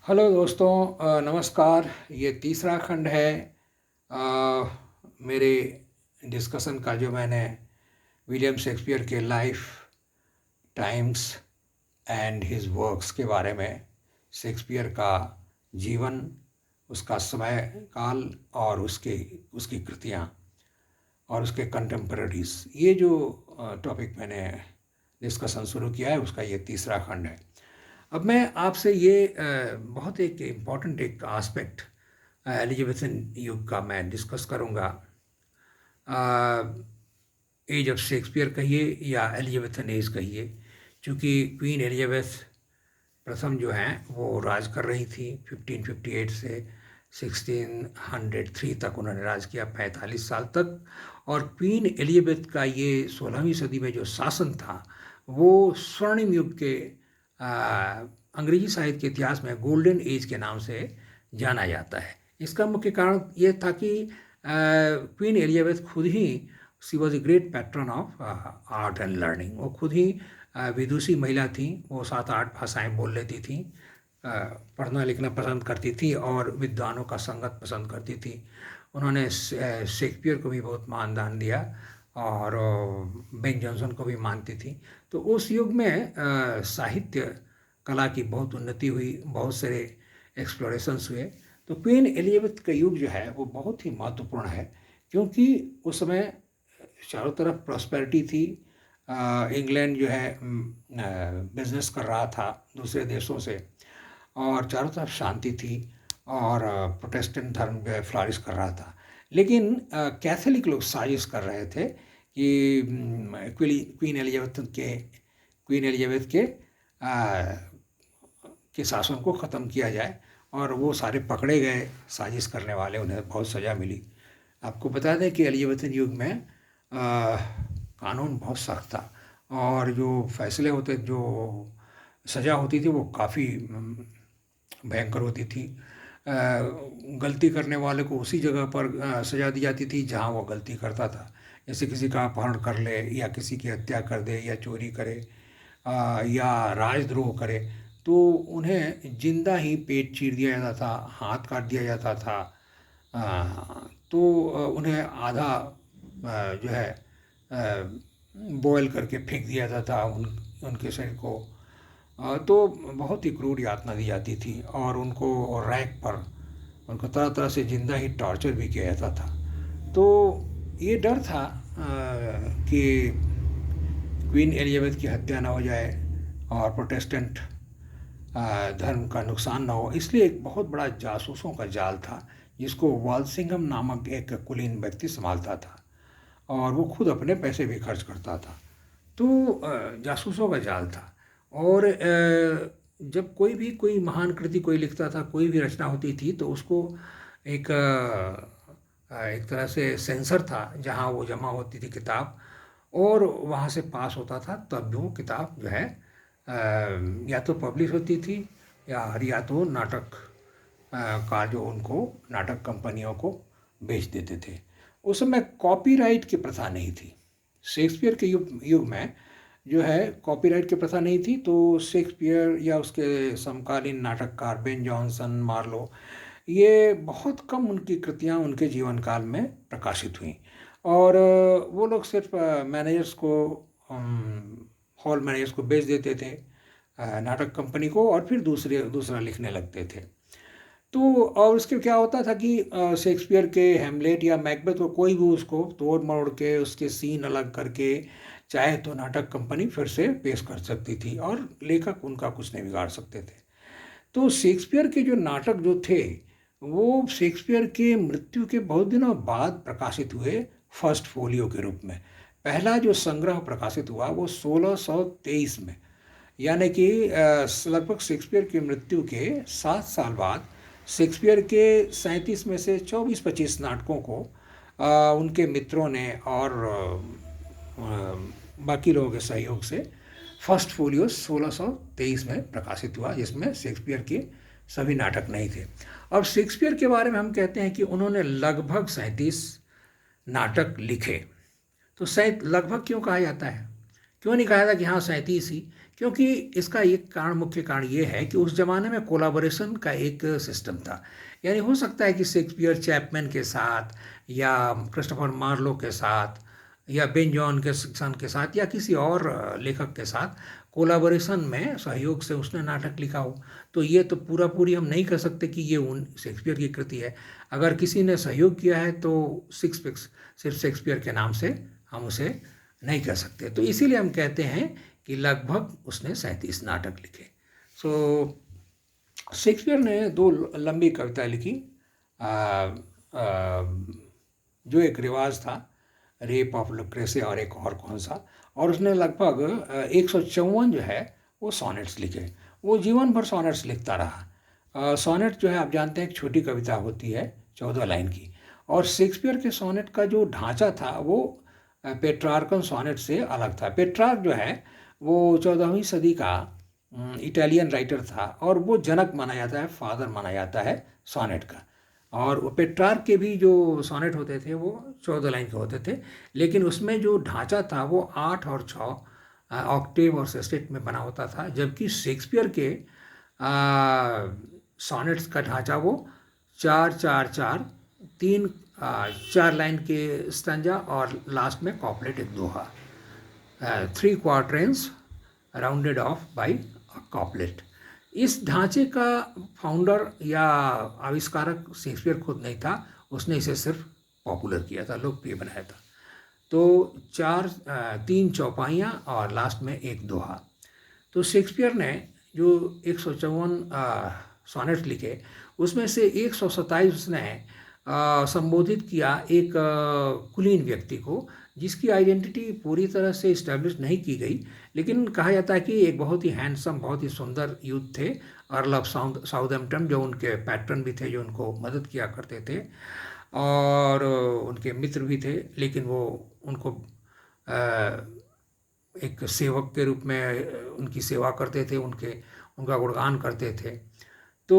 Hello दोस्तों, नमस्कार। ये तीसरा खंड है अ, मेरे डिस्कशन का, जो मैंने विलियम शेक्सपियर के life, times and his works के बारे में, शेक्सपियर का जीवन, उसका समय काल और उसके उसकी कृतियाँ और उसके कंटेम्पररीज, ये जो टॉपिक मैंने डिस्कशन शुरू किया है, उसका ये तीसरा खंड है। अब मैं आपसे ये बहुत एक इम्पॉर्टेंट एक आस्पेक्ट एलिजाबेथन युग का मैं डिस्कस करूँगा। एज ऑफ शेक्सपियर कहिए या एलिजाबेथन एज कहिए, क्योंकि क्वीन एलिजाबेथ प्रथम जो हैं वो राज कर रही थी 1558 से 1603 तक। उन्होंने राज किया 45 साल तक। और क्वीन एलिजाबेथ का ये 16वीं सदी में जो शासन था, वो स्वर्णिम युग के अंग्रेजी साहित्य के इतिहास में गोल्डन एज के नाम से जाना जाता है। इसका मुख्य कारण ये था कि क्वीन एलिजाबेथ खुद ही, she was a great patron of art and learning. वो खुद ही विदुषी महिला थी। वो 7-8 भाषाएं बोल लेती थी, पढ़ना लिखना पसंद करती थी और विद्वानों का संगत पसंद करती थी। उन्होंने शेक्सपियर को भी बहुत मानदान दिया और बेन जॉनसन को भी मानती थी। तो उस युग में साहित्य कला की बहुत उन्नति हुई, बहुत सारे एक्सप्लोरेशंस हुए। तो क्वीन एलिजाबेथ का युग जो है वो बहुत ही महत्वपूर्ण है, क्योंकि उस समय चारों तरफ प्रॉस्पेरिटी थी। इंग्लैंड जो है बिजनेस कर रहा था दूसरे देशों से, और चारों तरफ शांति थी, और प्रोटेस्टेंट धर्म जो है फ्लरिश कर रहा था। लेकिन कैथोलिक लोग साजिश कर रहे थे कि क्वीन एलिजाबेथ के शासन को ख़त्म किया जाए, और वो सारे पकड़े गए साजिश करने वाले, उन्हें बहुत सज़ा मिली। आपको बता दें कि एलिजाबेथन युग में कानून बहुत सख्त था, और जो फैसले होते, जो सज़ा होती थी, वो काफ़ी भयंकर होती थी। गलती करने वाले को उसी जगह पर सज़ा दी जाती थी जहां वो गलती करता था। जैसे किसी का अपहरण कर ले, या किसी की हत्या कर दे, या चोरी करे, या राजद्रोह करे, तो उन्हें जिंदा ही पेट चीर दिया जाता था, हाथ काट दिया जाता था। तो उन्हें आधा जो है बॉयल करके फेंक दिया जाता था उनके शरीर को। तो बहुत ही क्रूर यातना दी जाती थी, और उनको रैक पर उनको तरह तरह से जिंदा ही टॉर्चर भी किया जाता था। तो ये डर था कि क्वीन एलिजाबेथ की हत्या ना हो जाए और प्रोटेस्टेंट धर्म का नुकसान ना हो, इसलिए एक बहुत बड़ा जासूसों का जाल था, जिसको वाल्सिंघम नामक एक कुलीन व्यक्ति संभालता था, और वो खुद अपने पैसे भी खर्च करता था। तो जासूसों का जाल था। और जब कोई महान कृति कोई लिखता था, कोई भी रचना होती थी, तो उसको एक एक तरह से सेंसर था जहाँ वो जमा होती थी किताब, और वहाँ से पास होता था, तब वो किताब जो है या तो पब्लिश होती थी, या तो नाटक का जो उनको नाटक कंपनियों को बेच देते थे। उस समय कॉपीराइट की प्रथा नहीं थी। शेक्सपियर के युग में जो है कॉपीराइट की प्रथा नहीं थी। तो शेक्सपियर या उसके समकालीन नाटककार बेन जॉनसन, मार्लो, ये बहुत कम उनकी कृतियाँ उनके जीवन काल में प्रकाशित हुई। और वो लोग सिर्फ मैनेजर्स को, हॉल मैनेजर्स को बेच देते थे, नाटक कंपनी को, और फिर दूसरा लिखने लगते थे। तो और उसके क्या होता था कि शेक्सपियर के हैमलेट या मैकबेथ को कोई भी उसको तोड़ मरोड़ के, उसके सीन अलग करके, चाहे तो नाटक कंपनी फिर से पेश कर सकती थी, और लेखक उनका कुछ नहीं बिगाड़ सकते थे। तो शेक्सपियर के जो नाटक जो थे, वो शेक्सपियर के मृत्यु के बहुत दिनों बाद प्रकाशित हुए फर्स्ट फोलियो के रूप में। पहला जो संग्रह प्रकाशित हुआ वो 1623 में, यानी कि लगभग शेक्सपियर की मृत्यु के 7 साल बाद शेक्सपियर के 37 में से 24-25 नाटकों को उनके मित्रों ने और बाकी लोगों के सहयोग से फर्स्ट फोलियो 1623 में प्रकाशित हुआ, जिसमें शेक्सपियर के सभी नाटक नहीं थे। अब शेक्सपियर के बारे में हम कहते हैं कि उन्होंने लगभग 37 नाटक लिखे। तो लगभग क्यों कहा जाता है? क्यों नहीं कहा जाता कि हाँ 37 ही? क्योंकि इसका एक कारण, मुख्य कारण ये है कि उस जमाने में कोलाबोरेशन का एक सिस्टम था। यानी हो सकता है कि शेक्सपियर चैपमैन के साथ या क्रिस्टोफर मार्लो के साथ या बेन जॉन के सन के साथ या किसी और लेखक के साथ कोलाबोरेशन में सहयोग से उसने नाटक लिखा हो। तो ये तो पूरा पूरी हम नहीं कह सकते कि ये उन शेक्सपियर की कृति है। अगर किसी ने सहयोग किया है तो सिर्फ शेक्सपियर के नाम से हम उसे नहीं कह सकते। तो इसीलिए हम कहते हैं कि लगभग उसने 37 नाटक लिखे। सो शेक्सपियर ने 2 लंबी कविता लिखी। आ, आ, जो एक रिवाज था, रेप ऑफ लुक्रेसी, और एक और कौन सा, और उसने लगभग 154 जो है वो सॉनेट्स लिखे। वो जीवन भर सॉनेट्स लिखता रहा। सॉनेट जो है आप जानते हैं एक छोटी कविता होती है 14 लाइन की, और शेक्सपियर के सॉनेट का जो ढांचा था वो पेट्रार्कन सॉनेट से अलग था। पेट्रार्क जो है वो 14वीं सदी का इटालियन राइटर था, और वो जनक माना जाता है, फादर माना जाता है सॉनेट का। और वो पेट्रार्क के भी जो सॉनेट होते थे वो 14 लाइन के होते थे, लेकिन उसमें जो ढांचा था वो 8 और 6 ऑक्टेव और सेस्टेट में बना होता था, जबकि शेक्सपियर के सॉनेट्स का ढांचा वो 4-4-4 3 4 लाइन के स्टैंजा और लास्ट में कॉपलेट, एक दोहा, 3 क्वार्टरेंस राउंडेड ऑफ बाय कॉपलेट। इस ढांचे का फाउंडर या आविष्कारक शेक्सपियर खुद नहीं था, उसने इसे सिर्फ पॉपुलर किया था, लोकप्रिय बनाया था। तो 3 चौपाइयाँ और लास्ट में एक दोहा। तो शेक्सपियर ने जो 154 सॉनेट लिखे, उसमें से 127 उसने संबोधित किया एक कुलीन व्यक्ति को, जिसकी आइडेंटिटी पूरी तरह से इस्टेब्लिश नहीं की गई, लेकिन कहा जाता है कि एक बहुत ही हैंडसम, बहुत ही सुंदर यूथ थे, अर्ल ऑफ साउथहैम्पटन, जो उनके पैट्रन भी थे, जो उनको मदद किया करते थे और उनके मित्र भी थे, लेकिन वो उनको एक सेवक के रूप में उनकी सेवा करते थे, उनका गुणगान करते थे। तो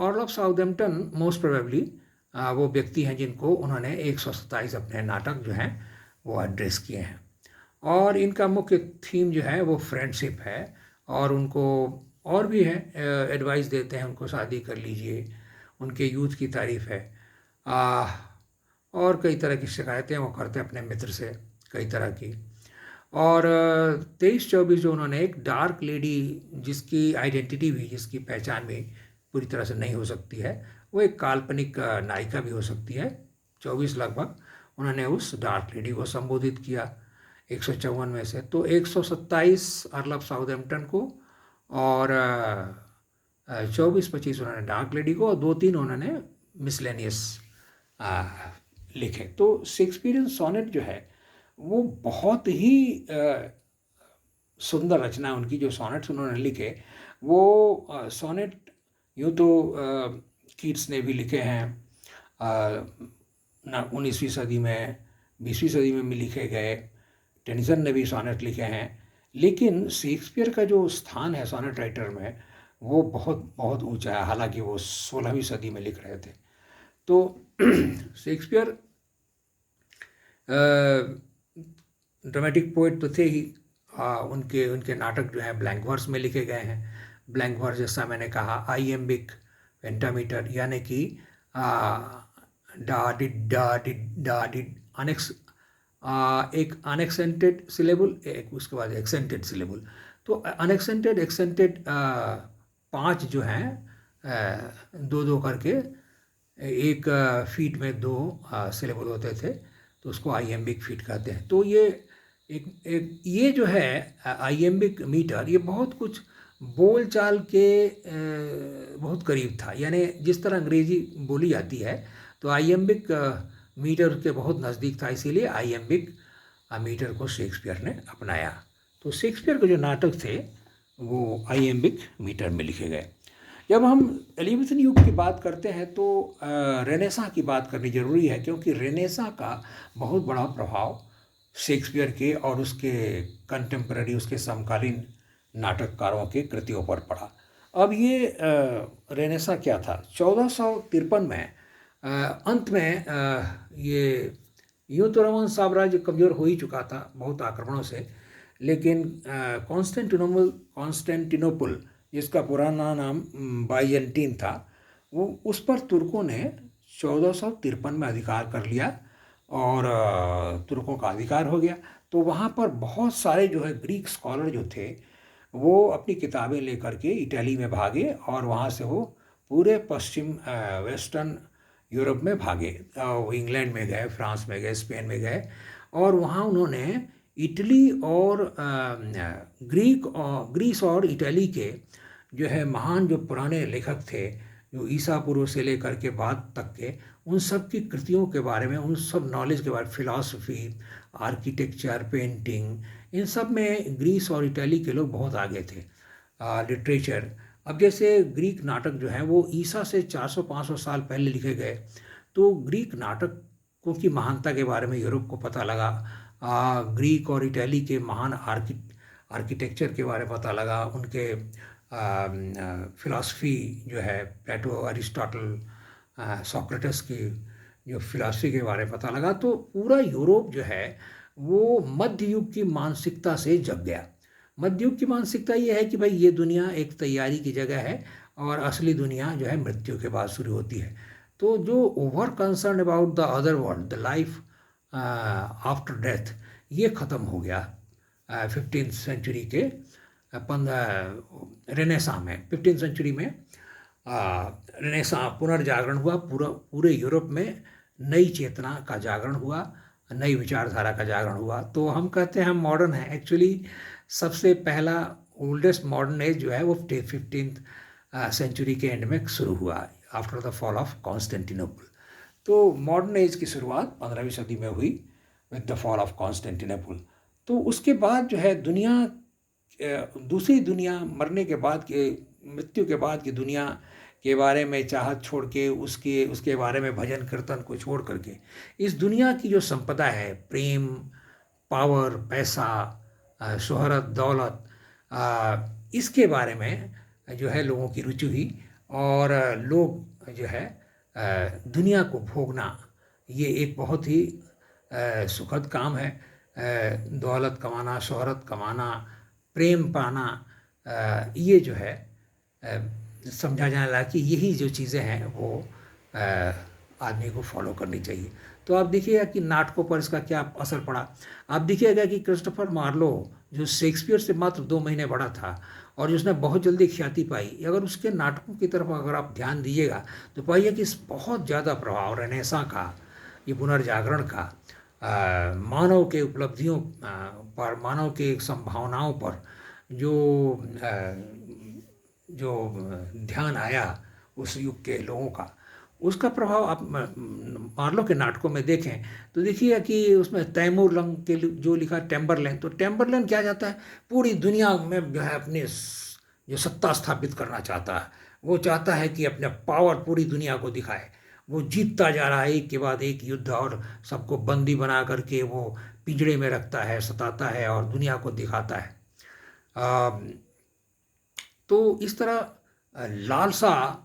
earl of Southampton most probably वो व्यक्ति हैं जिनको उन्होंने 127 अपने नाटक जो हैं वो एड्रेस किए हैं। और इनका मुख्य थीम जो है वो फ्रेंडशिप है, और उनको और भी है, एडवाइस देते हैं उनको शादी कर लीजिए, उनके यूथ की तारीफ है, और कई तरह की शिकायतें वो करते हैं अपने मित्र से, कई तरह की। और 23-24 जो उन्होंने एक डार्क लेडी, जिसकी आइडेंटिटी भी, जिसकी पहचान भी पूरी तरह से नहीं हो सकती है, वो एक काल्पनिक नायिका भी हो सकती है, 24 लगभग उन्होंने उस डार्क लेडी को संबोधित किया 154 में से। तो 127 अर्ल ऑफ साउथहैम्पटन को, और 24-25 उन्होंने डार्क लेडी को, और 2-3 उन्होंने मिसलेनियस लिखे। तो शेक्सपियरियन सॉनेट जो है वो बहुत ही सुंदर रचना, उनकी जो सॉनेट्स उन्होंने लिखे वो सॉनेट यूँ तो कीट्स ने भी लिखे हैं, 19वीं सदी में, 20वीं सदी में भी लिखे गए, टेनिसन ने भी सॉनेट लिखे हैं, लेकिन शेक्सपियर का जो स्थान है सॉनेट राइटर में वो बहुत बहुत ऊंचा है, हालांकि वो 16वीं सदी में लिख रहे थे। तो शेक्सपियर ड्रामेटिक पोएट तो थे ही, उनके नाटक जो हैं ब्लैंक वर्स में लिखे गए हैं। ब्लैंक वर्स जैसा मैंने कहा, आइएम्बिक पेंटामीटर, यानी कि डा डिड एक अनएक्सेंटेड सिलेबल, एक उसके बाद एक्सेंटेड सिलेबल। तो अनएक्सेंटेड एक्सेंटेड 5 जो हैं 2-2 करके, एक फीट में 2 सिलेबल होते थे, तो उसको आइएम्बिक फीट कहते हैं। तो ये जो है आइएम्बिक मीटर, ये बहुत कुछ बोलचाल के बहुत करीब था, यानी जिस तरह अंग्रेजी बोली जाती है, तो आइएम्बिक मीटर के बहुत नज़दीक था, इसीलिए आइएम्बिक मीटर को शेक्सपियर ने अपनाया। तो शेक्सपियर के जो नाटक थे वो आइएम्बिक मीटर में लिखे गए। जब हम एलिज़ाबेथन युग की बात करते हैं तो रेनेसां की बात करनी ज़रूरी है, क्योंकि रेनेसां का बहुत बड़ा प्रभाव शेक्सपियर के और उसके कंटेम्पररी, उसके समकालीन नाटककारों के कृतियों पर पड़ा। अब ये रेनेसां क्या था? 1453 में अंत में ये यूँ तो रोमन साम्राज्य कमज़ोर हो ही चुका था बहुत आक्रमणों से, लेकिन कॉन्स्टेंटिनोपल जिसका पुराना नाम बाइजेंटीन था, वो उस पर तुर्कों ने 1453 में अधिकार कर लिया और तुर्कों का अधिकार हो गया। तो वहाँ पर बहुत सारे जो है ग्रीक स्कॉलर जो थे वो अपनी किताबें लेकर के इटली में भागे और वहाँ से वो पूरे पश्चिम वेस्टर्न यूरोप में भागे। वो इंग्लैंड में गए, फ्रांस में गए, स्पेन में गए और वहाँ उन्होंने इटली और ग्रीस और इटली के जो है महान जो पुराने लेखक थे, जो ईसा पूर्व से लेकर के बाद तक के, उन सब की कृतियों के बारे में, उन सब नॉलेज के बारे में, फिलॉसफी, आर्किटेक्चर, पेंटिंग, इन सब में ग्रीस और इटली के लोग बहुत आगे थे। लिटरेचर, अब जैसे ग्रीक नाटक जो हैं वो ईसा से 400-500 साल पहले लिखे गए, तो ग्रीक नाटकों की महानता के बारे में यूरोप को पता लगा। ग्रीक और इटली के महान आर्किटेक्चर के बारे में पता लगा, उनके फिलॉसफी जो है, प्लेटो, अरिस्टोटल, सोक्रेटिस की जो फिलॉसफी के बारे में पता लगा। तो पूरा यूरोप जो है वो मध्य युग की मानसिकता से जग गया। मध्य युग की मानसिकता ये है कि भाई ये दुनिया एक तैयारी की जगह है और असली दुनिया जो है मृत्यु के बाद शुरू होती है। तो जो over concern about the other world, the life after death, ये ख़त्म हो गया 15th सेंचुरी के रेनेसां में। 15th सेंचुरी में रेनेसां पुनर्जागरण हुआ, पूरे यूरोप में नई चेतना का जागरण हुआ, नई विचारधारा का जागरण हुआ। तो हम कहते हैं हम मॉडर्न हैं, एक्चुअली सबसे पहला ओल्डेस्ट मॉडर्न एज जो है वो 15th सेंचुरी के एंड में शुरू हुआ, after the fall of Constantinople. तो मॉडर्न एज की शुरुआत 15वीं सदी में हुई with the fall of Constantinople. तो उसके बाद जो है दुनिया, दूसरी दुनिया, मरने के बाद के, मृत्यु के बाद की दुनिया के बारे में चाहत छोड़ के, उसके बारे में भजन कीर्तन को छोड़ करके, इस दुनिया की जो संपदा है, प्रेम, पावर, पैसा, शोहरत, दौलत, इसके बारे में जो है लोगों की रुचि हुई और लोग जो है दुनिया को भोगना, ये एक बहुत ही सुखद काम है। दौलत कमाना, शोहरत कमाना, प्रेम पाना, ये जो है समझा जाने लगा कि यही जो चीज़ें हैं वो आदमी को फॉलो करनी चाहिए। तो आप देखिएगा कि नाटकों पर इसका क्या असर पड़ा। आप देखिएगा कि क्रिस्टोफर मार्लो जो शेक्सपियर से मात्र 2 महीने बड़ा था और जिसने बहुत जल्दी ख्याति पाई, अगर उसके नाटकों की तरफ अगर आप ध्यान दीजिएगा तो पाइए कि इस बहुत ज़्यादा प्रभाव रेनेसां का, ये पुनर्जागरण का, मानव के उपलब्धियों पर, मानव के संभावनाओं पर जो ध्यान आया उस युग के लोगों का, उसका प्रभाव आप मार्लो के नाटकों में देखें तो देखिए कि उसमें तैमूर लंग के जो लिखा टेम्बरलेन, तो टेम्बरलेन क्या चाहता है, पूरी दुनिया में जो है अपनी जो सत्ता स्थापित करना चाहता है। वो चाहता है कि अपने पावर पूरी दुनिया को दिखाए। वो जीतता जा रहा है एक के बाद एक युद्ध और सबको बंदी बना करके वो पिंजड़े में रखता है, सताता है और दुनिया को दिखाता है। तो इस तरह लालसा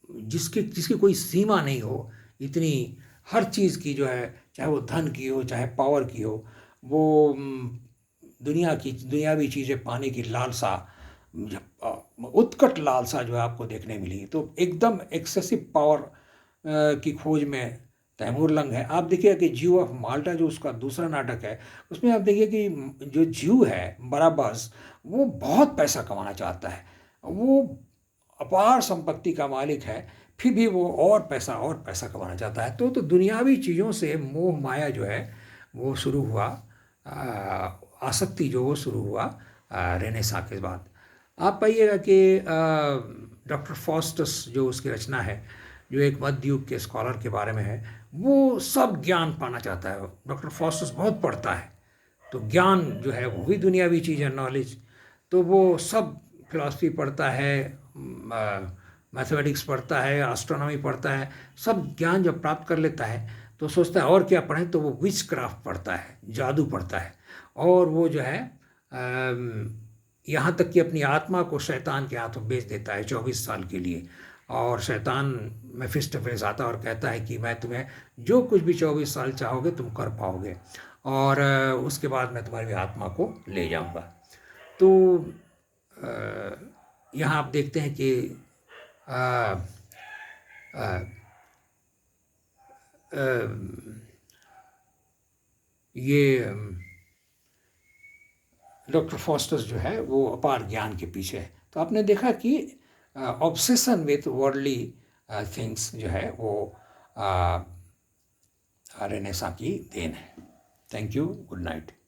जिसकी कोई सीमा नहीं हो, इतनी हर चीज़ की जो है, चाहे वो धन की हो, चाहे पावर की हो, वो दुनियावी चीज़ें पाने की लालसा, उत्कट लालसा जो है आपको देखने मिली। तो एकदम एक्सेसिव पावर की खोज में तैमूर लंग है। आप देखिए कि ज्यू ऑफ माल्टा जो उसका दूसरा नाटक है, उसमें आप देखिए कि जो ज्यू है बराबस, वो बहुत पैसा कमाना चाहता है, वो अपार संपत्ति का मालिक है, फिर भी वो और पैसा कमाना चाहता है। तो दुनियावी चीज़ों से मोह माया जो है वो शुरू हुआ, आसक्ति जो वो शुरू हुआ रेनेसां के बाद। आप पाइएगा कि डॉक्टर फॉस्टस जो उसकी रचना है, जो एक मध्य युग के स्कॉलर के बारे में है, वो सब ज्ञान पाना चाहता है। डॉक्टर फॉस्टस बहुत पढ़ता है, तो ज्ञान जो है वो भी दुनियावी चीज़ है, नॉलेज। तो वो सब फिलॉसफी पढ़ता है, मैथमेटिक्स पढ़ता है, एस्ट्रोनॉमी पढ़ता है, सब ज्ञान जब प्राप्त कर लेता है तो सोचता है और क्या पढ़ें, तो वो विच क्राफ्ट पढ़ता है, जादू पढ़ता है। और वो जो है यहाँ तक कि अपनी आत्मा को शैतान के हाथों बेच देता है 24 साल के लिए। और शैतान मेफिस्टोफेलेस आता है और कहता है कि मैं तुम्हें जो कुछ भी 24 साल चाहोगे तुम कर पाओगे। और उसके बाद मैं तुम्हारी आत्मा को ले जाऊंगा। तो यहाँ आप देखते हैं कि अ, अ, अ, ये डॉक्टर फॉस्टर्स जो है वो अपार ज्ञान के पीछे है। तो आपने देखा कि ऑब्सेशन विथ वर्ल्डली थिंग्स जो है वो रेनेसां की देन है। Thank you, good night.